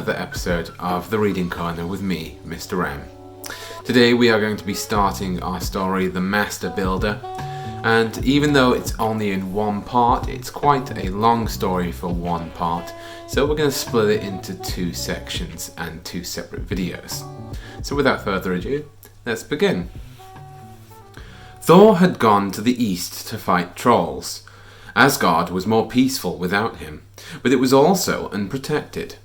another episode of The Reading Corner with me, Mr. M. Today we are going to be starting our story, The Master Builder, and even though it's only in one part, it's quite a long story for one part, so we're going to split it into two sections and two separate videos. So without further ado, let's begin. Thor had gone to the east to fight trolls. Asgard was more peaceful without him, but it was also unprotected.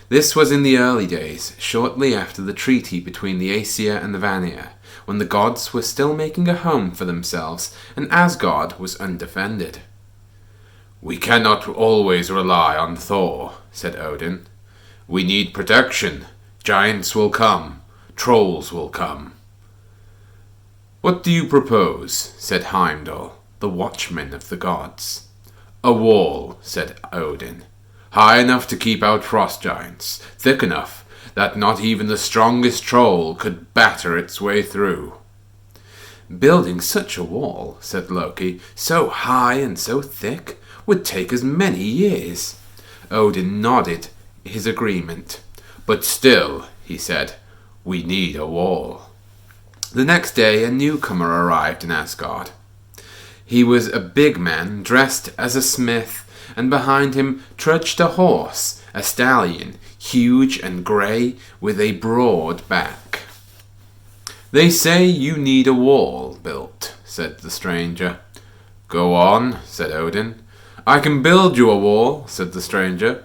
This was in the early days, shortly after the treaty between the Aesir and the Vanir, when the gods were still making a home for themselves and Asgard was undefended. "We cannot always rely on Thor," said Odin. "We need protection. Giants will come. Trolls will come." "What do you propose?" said Heimdall, the watchman of the gods. "A wall," said Odin, "high enough to keep out frost giants, thick enough that not even the strongest troll could batter its way through." "Building such a wall," said Loki, "so high and so thick, would take us many years." Odin nodded his agreement. "But still," he said, "we need a wall." The next day a newcomer arrived in Asgard. He was a big man, dressed as a smith, and behind him trudged a horse, a stallion, huge and grey, with a broad back. "They say you need a wall built," said the stranger. "Go on," said Odin. "I can build you a wall," said the stranger.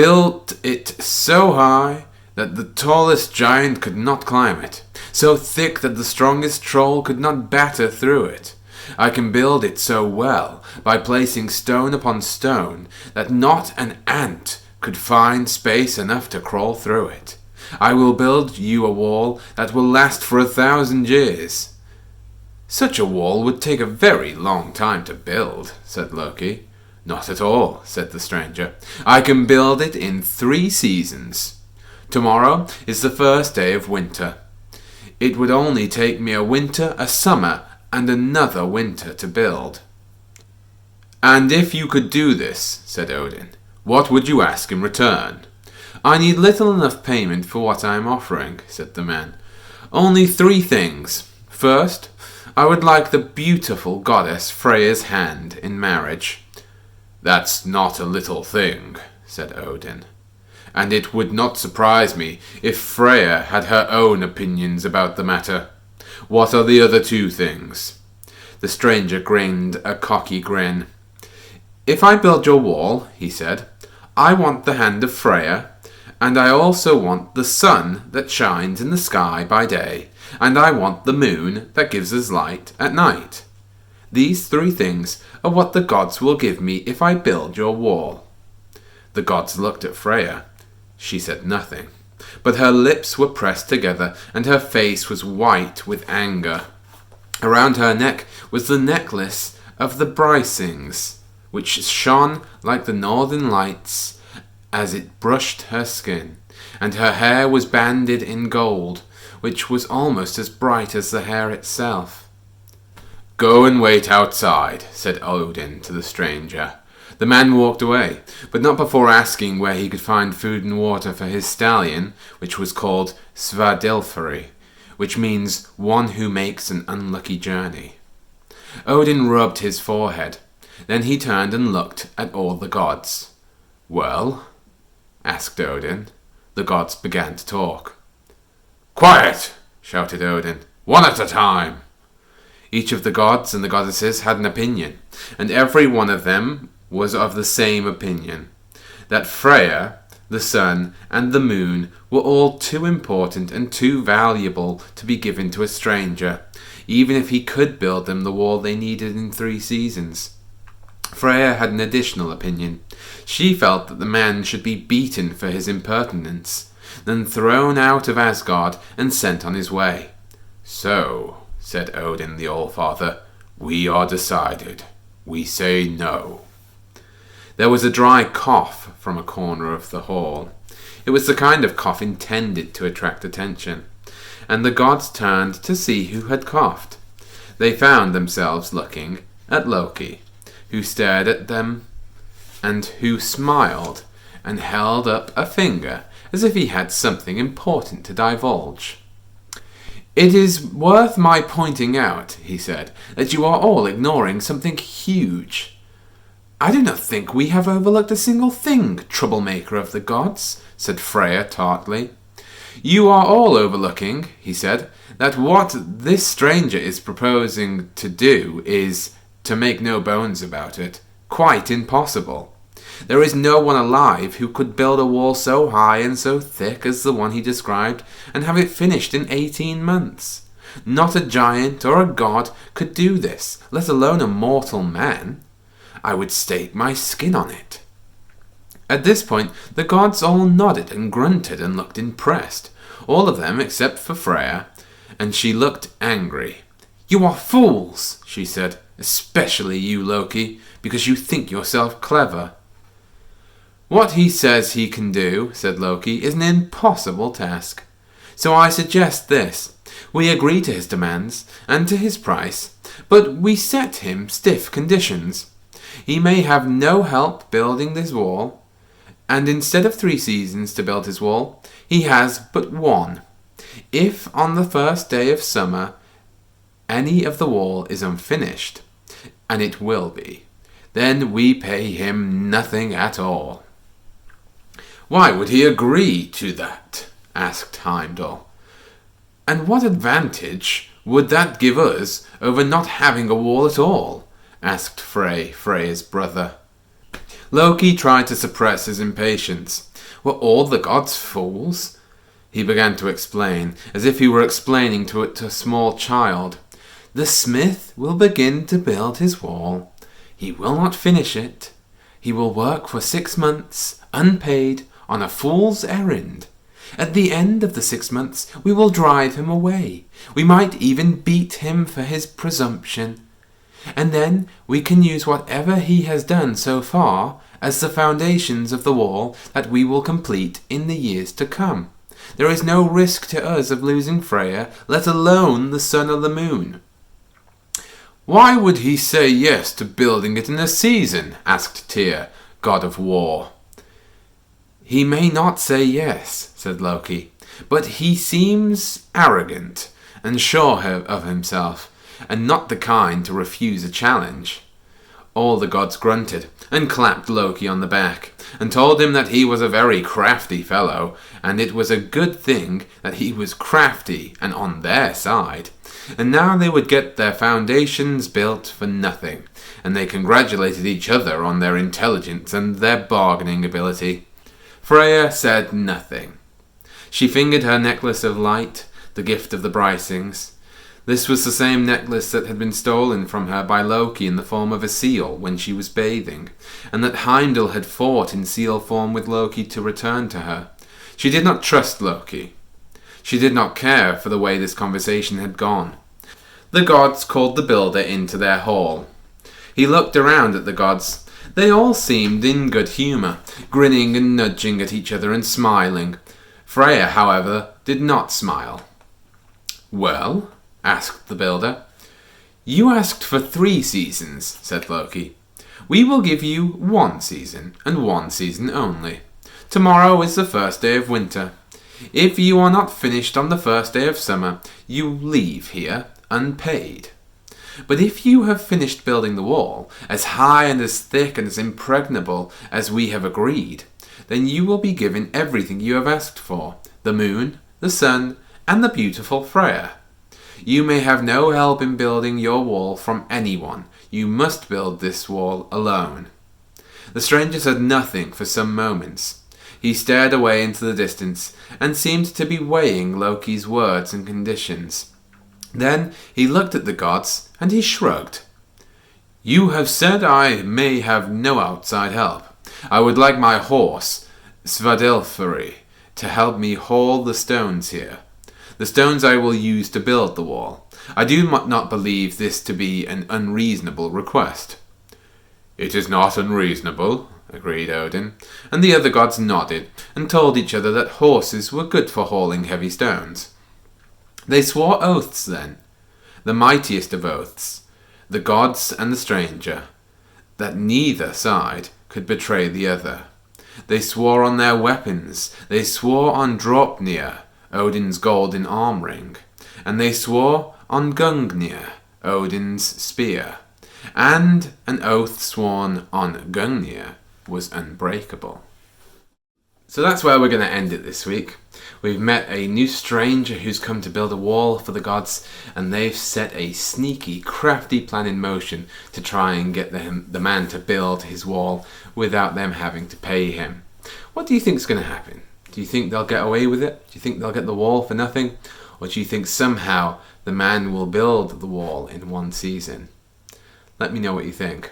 "Built it so high that the tallest giant could not climb it, so thick that the strongest troll could not batter through it. I can build it so well, by placing stone upon stone, that not an ant could find space enough to crawl through it. I will build you a wall that will last for 1,000 years." "Such a wall would take a very long time to build," said Loki. "Not at all," said the stranger. "I can build it in 3 seasons. Tomorrow is the first day of winter. It would only take me a winter, a summer, and another winter to build." "And if you could do this," said Odin, "what would you ask in return?" "I need little enough payment for what I am offering," said the man. "Only 3 things. First, I would like the beautiful goddess Freya's hand in marriage." "That's not a little thing," said Odin. "And it would not surprise me if Freya had her own opinions about the matter. What are the other 2 things?" The stranger grinned a cocky grin. "If I build your wall," he said, "I want the hand of Freya, and I also want the sun that shines in the sky by day, and I want the moon that gives us light at night. These 3 things are what the gods will give me if I build your wall." The gods looked at Freya. She said nothing, but her lips were pressed together, and her face was white with anger. Around her neck was the necklace of the Brisings, which shone like the northern lights as it brushed her skin, and her hair was banded in gold, which was almost as bright as the hair itself. "Go and wait outside," said Odin to the stranger. The man walked away, but not before asking where he could find food and water for his stallion, which was called Svadilfari, which means one who makes an unlucky journey. Odin rubbed his forehead. Then he turned and looked at all the gods. "Well?" asked Odin. The gods began to talk. "Quiet!" shouted Odin. "One at a time!" Each of the gods and the goddesses had an opinion, and every one of them was of the same opinion, that Freya, the sun, and the moon were all too important and too valuable to be given to a stranger, even if he could build them the wall they needed in 3 seasons. Freya had an additional opinion. She felt that the man should be beaten for his impertinence, then thrown out of Asgard and sent on his way. "So," said Odin the All-Father, "we are decided. We say no." There was a dry cough from a corner of the hall. It was the kind of cough intended to attract attention, and the gods turned to see who had coughed. They found themselves looking at Loki, who stared at them and who smiled and held up a finger as if he had something important to divulge. "It is worth my pointing out," he said, "that you are all ignoring something huge." "I do not think we have overlooked a single thing, troublemaker of the gods," said Freya tartly. "You are all overlooking," he said, "that what this stranger is proposing to do is, to make no bones about it, quite impossible. There is no one alive who could build a wall so high and so thick as the one he described and have it finished in 18 months. Not a giant or a god could do this, let alone a mortal man. I would stake my skin on it." At this point, the gods all nodded and grunted and looked impressed, all of them except for Freya, and she looked angry. "You are fools," she said, "especially you, Loki, because you think yourself clever." "What he says he can do," said Loki, "is an impossible task. So I suggest this. We agree to his demands and to his price, but we set him stiff conditions. He may have no help building this wall, and instead of 3 seasons to build his wall, he has but 1. If on the first day of summer any of the wall is unfinished, and it will be, then we pay him nothing at all." "Why would he agree to that?" asked Heimdall. "And what advantage would that give us over not having a wall at all?" asked Freya's brother. Loki tried to suppress his impatience. "Were all the gods fools?" he began to explain, as if he were explaining to a small child. "The smith will begin to build his wall. He will not finish it. He will work for 6 months, unpaid, on a fool's errand. At the end of the 6 months, we will drive him away. We might even beat him for his presumption. And then we can use whatever he has done so far as the foundations of the wall that we will complete in the years to come. There is no risk to us of losing Freya, let alone the sun or the moon." "Why would he say yes to building it in a season?" asked Tyr, god of war. "He may not say yes," said Loki, "but he seems arrogant and sure of himself, and not the kind to refuse a challenge." All the gods grunted and clapped Loki on the back, and told him that he was a very crafty fellow, and it was a good thing that he was crafty and on their side, and now they would get their foundations built for nothing, and they congratulated each other on their intelligence and their bargaining ability. Freya said nothing. She fingered her necklace of light, the gift of the Brisings. This was the same necklace that had been stolen from her by Loki in the form of a seal when she was bathing, and that Heimdall had fought in seal form with Loki to return to her. She did not trust Loki. She did not care for the way this conversation had gone. The gods called the builder into their hall. He looked around at the gods. They all seemed in good humour, grinning and nudging at each other and smiling. Freya, however, did not smile. "Well?" asked the builder. "You asked for 3 seasons, said Loki. "We will give you 1 season, and 1 season only. Tomorrow is the first day of winter. If you are not finished on the first day of summer, you leave here unpaid. But if you have finished building the wall, as high and as thick and as impregnable as we have agreed, then you will be given everything you have asked for, the moon, the sun, and the beautiful Freya. You may have no help in building your wall from anyone. You must build this wall alone." The stranger said nothing for some moments. He stared away into the distance, and seemed to be weighing Loki's words and conditions. Then he looked at the gods, and he shrugged. "You have said I may have no outside help. I would like my horse, Svadilfari, to help me haul the stones here. The stones I will use to build the wall. I do not believe this to be an unreasonable request." "It is not unreasonable," agreed Odin, and the other gods nodded and told each other that horses were good for hauling heavy stones. They swore oaths then, the mightiest of oaths, the gods and the stranger, that neither side could betray the other. They swore on their weapons. They swore on Draupnir, Odin's golden arm ring. And they swore on Gungnir, Odin's spear. And an oath sworn on Gungnir was unbreakable. So that's where we're going to end it this week. We've met a new stranger who's come to build a wall for the gods, and they've set a sneaky, crafty plan in motion to try and get the man to build his wall without them having to pay him. What do you think's going to happen? Do you think they'll get away with it? Do you think they'll get the wall for nothing? Or do you think somehow the man will build the wall in one season? Let me know what you think,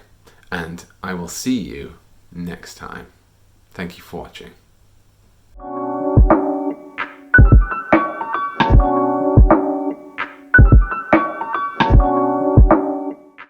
and I will see you next time. Thank you for watching.